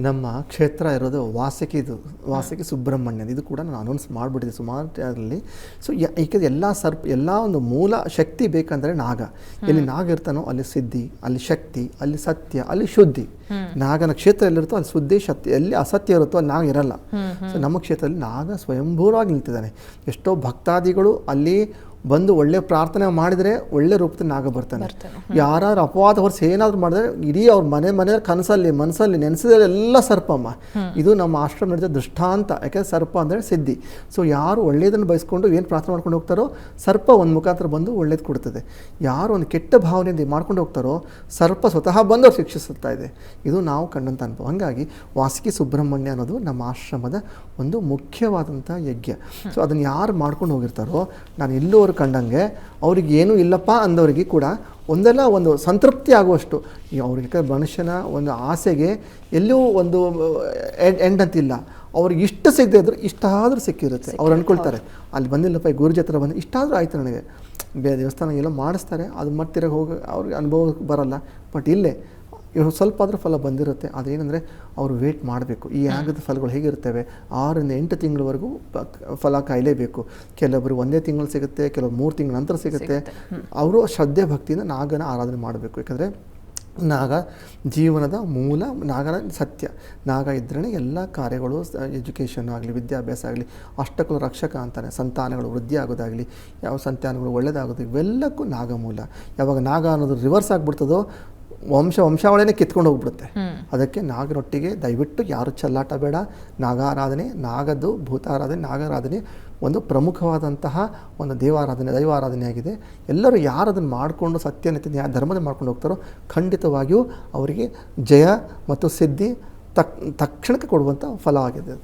ನಮ್ಮ ಕ್ಷೇತ್ರ ಇರೋದು ವಾಸಕಿ ಸುಬ್ರಹ್ಮಣ್ಯದ. ಇದು ಕೂಡ ನಾನು ಅನೌನ್ಸ್ ಮಾಡಿಬಿಟ್ಟಿದ್ದೆ ಸುಮಾರು ಅದರಲ್ಲಿ. ಸೊ ಈಗ ಎಲ್ಲ ಒಂದು ಮೂಲ ಶಕ್ತಿ ಬೇಕಂದರೆ ನಾಗ. ಎಲ್ಲಿ ನಾಗ ಇರ್ತಾನೋ ಅಲ್ಲಿ ಸಿದ್ಧಿ, ಅಲ್ಲಿ ಶಕ್ತಿ, ಅಲ್ಲಿ ಸತ್ಯ, ಅಲ್ಲಿ ಶುದ್ಧಿ. ನಾಗನ ಕ್ಷೇತ್ರ ಎಲ್ಲಿರುತ್ತೋ ಅಲ್ಲಿ ಶುದ್ಧಿ, ಶಕ್ತಿ. ಎಲ್ಲಿ ಅಸತ್ಯ ಇರುತ್ತೋ ಅಲ್ಲಿ ನಾಗ ಇರಲ್ಲ. ಸೊ ನಮ್ಮ ಕ್ಷೇತ್ರದಲ್ಲಿ ನಾಗ ಸ್ವಯಂಭೂರವಾಗಿ ನಿಲ್ತಿದ್ದಾನೆ. ಎಷ್ಟೋ ಭಕ್ತಾದಿಗಳು ಅಲ್ಲಿ ಬಂದು ಒಳ್ಳೆ ಪ್ರಾರ್ಥನೆ ಮಾಡಿದರೆ ಒಳ್ಳೆ ರೂಪದಲ್ಲಿ ನಾಗ ಬರ್ತಾನೆ. ಯಾರು ಅಪವಾದ ಹೊರಸಿ ಏನಾದರೂ ಮಾಡಿದ್ರೆ ಇಡೀ ಅವ್ರ ಮನೆ ಕನಸಲ್ಲಿ ಮನಸ್ಸಲ್ಲಿ ನೆನೆಸಿದ್ರೆ ಎಲ್ಲ ಸರ್ಪಮ್ಮ. ಇದು ನಮ್ಮ ಆಶ್ರಮ ನಡೆದ ದೃಷ್ಟಾಂತ. ಯಾಕೆಂದರೆ ಸರ್ಪ ಅಂದರೆ ಸಿದ್ಧಿ. ಸೊ ಯಾರು ಒಳ್ಳೆಯದನ್ನು ಬಯಸ್ಕೊಂಡು ಏನು ಪ್ರಾರ್ಥನೆ ಮಾಡ್ಕೊಂಡು ಹೋಗ್ತಾರೋ ಸರ್ಪ ಒಂದು ಮುಖಾಂತರ ಬಂದು ಒಳ್ಳೇದು ಕೊಡ್ತದೆ. ಯಾರು ಒಂದು ಕೆಟ್ಟ ಭಾವನೆಯಿಂದ ಮಾಡ್ಕೊಂಡು ಹೋಗ್ತಾರೋ ಸರ್ಪ ಸ್ವತಃ ಬಂದು ಅವ್ರು ಶಿಕ್ಷಿಸುತ್ತಾ ಇದೆ. ಇದು ನಾವು ಕಂಡಂಥ ಅನುಭವ. ಹಾಗಾಗಿ ವಾಸಕಿ ಸುಬ್ರಹ್ಮಣ್ಯ ಅನ್ನೋದು ನಮ್ಮ ಆಶ್ರಮದ ಒಂದು ಮುಖ್ಯವಾದಂಥ ಯಜ್ಞ. ಸೊ ಅದನ್ನು ಯಾರು ಮಾಡ್ಕೊಂಡು ಹೋಗಿರ್ತಾರೋ, ನಾನು ಎಲ್ಲೋರು ಕಂಡಂಗೆ ಅವ್ರಿಗೆ ಏನೂ ಇಲ್ಲಪ್ಪ ಅಂದವರಿಗೆ ಕೂಡ ಒಂದು ಸಂತೃಪ್ತಿ ಆಗುವಷ್ಟು ಅವ್ರಿಗೆ ಮನುಷ್ಯನ ಒಂದು ಆಸೆಗೆ ಎಲ್ಲೂ ಒಂದು ಎಂಡ್ ಅಂತಿಲ್ಲ. ಅವ್ರಿಗೆ ಇಷ್ಟ ಸಿಗದೆ ಇದ್ರು ಇಷ್ಟಾದರೂ ಸಿಕ್ಕಿರುತ್ತೆ. ಅವ್ರು ಅಂದ್ಕೊಳ್ತಾರೆ ಅಲ್ಲಿ ಬಂದಿಲ್ಲಪ್ಪ ಈ ಗುರುಜಿ ಹತ್ರ ಬಂದು ಇಷ್ಟಾದರೂ ಆಯಿತು ನನಗೆ. ಬೇರೆ ದೇವಸ್ಥಾನ ಎಲ್ಲೋ ಮಾಡಿಸ್ತಾರೆ, ಅದು ಮತ್ತೆ ಹೋಗಿ ಅವ್ರಿಗೆ ಅನುಭವ ಬರೋಲ್ಲ. ಬಟ್ ಇಲ್ಲೇ ಇವರು ಸ್ವಲ್ಪ ಆದರೂ ಫಲ ಬಂದಿರುತ್ತೆ. ಅದೇನೆಂದರೆ ಅವರು ವೇಟ್ ಮಾಡಬೇಕು. ಈ ಯಾಗದ ಫಲಗಳು ಹೇಗಿರ್ತವೆ, 6 ರಿಂದ 8 ತಿಂಗಳವರೆಗೂ ಫಲ ಕಾಯಲೇಬೇಕು. ಕೆಲವರು 1 ತಿಂಗಳು ಸಿಗುತ್ತೆ, ಕೆಲವರು 3 ತಿಂಗಳ ನಂತರ ಸಿಗುತ್ತೆ. ಅವರು ಶ್ರದ್ಧೆ ಭಕ್ತಿಯಿಂದ ನಾಗನ ಆರಾಧನೆ ಮಾಡಬೇಕು. ಯಾಕಂದರೆ ನಾಗ ಜೀವನದ ಮೂಲ, ನಾಗನ ಸತ್ಯ. ನಾಗ ಇದ್ರೇ ಎಲ್ಲ ಕಾರ್ಯಗಳು, ಎಜುಕೇಷನ್ ಆಗಲಿ, ವಿದ್ಯಾಭ್ಯಾಸ ಆಗಲಿ, ಅಷ್ಟಕುಲ ರಕ್ಷಕ ಅಂತಾನೆ. ಸಂತಾನಗಳು ವೃದ್ಧಿ ಆಗೋದಾಗಲಿ, ಯಾವ ಸಂತಾನಗಳು ಒಳ್ಳೆಯದಾಗೋದು, ಇವೆಲ್ಲಕ್ಕೂ ನಾಗ ಮೂಲ. ಯಾವಾಗ ನಾಗ ಅನ್ನೋದು ರಿವರ್ಸ್ ಆಗಿಬಿಡ್ತದೋ ವಂಶಾವಳಿನೇ ಕಿತ್ಕೊಂಡು ಹೋಗ್ಬಿಡುತ್ತೆ. ಅದಕ್ಕೆ ನಾಗರೊಟ್ಟಿಗೆ ದಯವಿಟ್ಟು ಯಾರು ಚೆಲ್ಲಾಟ ಬೇಡ. ನಾಗಾರಾಧನೆ, ನಾಗದ್ದು ಭೂತಾರಾಧನೆ, ನಾಗಾರಾಧನೆ ಒಂದು ಪ್ರಮುಖವಾದಂತಹ ಒಂದು ದೈವಾರಾಧನೆಯಾಗಿದೆ. ಎಲ್ಲರೂ ಯಾರು ಅದನ್ನು ಮಾಡಿಕೊಂಡು ಸತ್ಯನಿತ್ಯ ಧರ್ಮದ ಮಾಡ್ಕೊಂಡು ಹೋಗ್ತಾರೋ ಖಂಡಿತವಾಗಿಯೂ ಅವರಿಗೆ ಜಯ ಮತ್ತು ಸಿದ್ಧಿ ತಕ್ಷಣಕ್ಕೆ ಕೊಡುವಂಥ ಫಲ ಆಗಿದೆ.